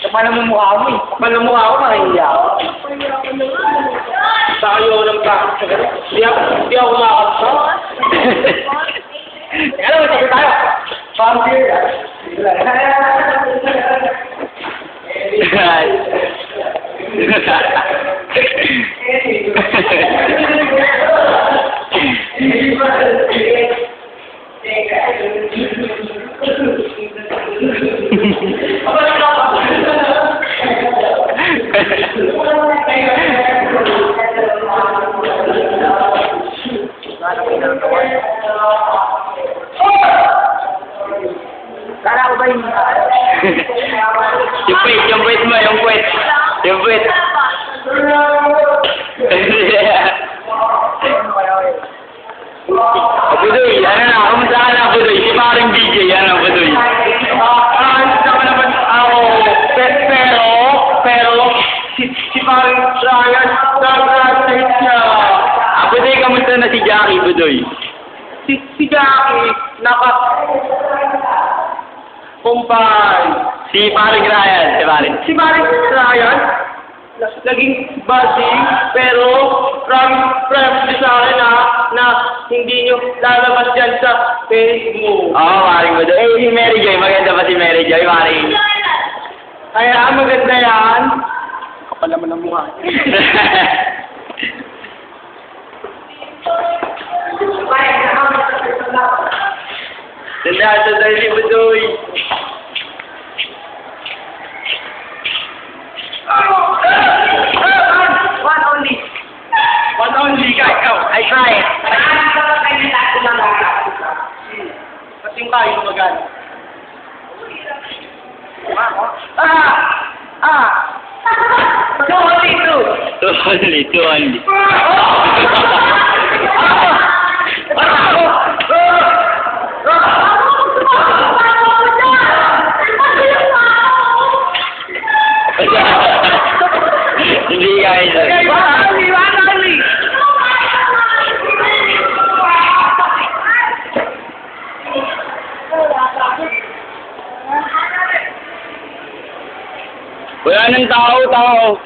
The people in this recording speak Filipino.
Kapal mo mukha mo eh. Kapal mo mukha ko, makihiya ako. Tayo ng practice. Di ako makakanta. Alam mo, sabi tayo. Pang-beer. Kala ko ba yung... yung puwet mo, yung puwet. Yung puwet. Budoy, ano na, kumusta ka na, Budoy? Si paring DJ, ano, Budoy? Gusto ko naman ako, pero, si paring Ryan, nag-graduate siya. Budoy, kamusta na si Jackie, Budoy? Si Jackie, kumpay. Si paring Ryan, si paring. Si paring Ryan, naging buddy, pero promise sa akin na hindi nyo lalabas dyan sa Facebook. Oo, paring Budoy. Eh, si Mary Joy, maganda pa si Mary Joy, paring. Kaya maganda yan. Kapal naman ang mukha. Tanda si Budoy. One only, ikaw. I try it. Kasing tayo magana. Two only. Hindi guys. Wala nang tao.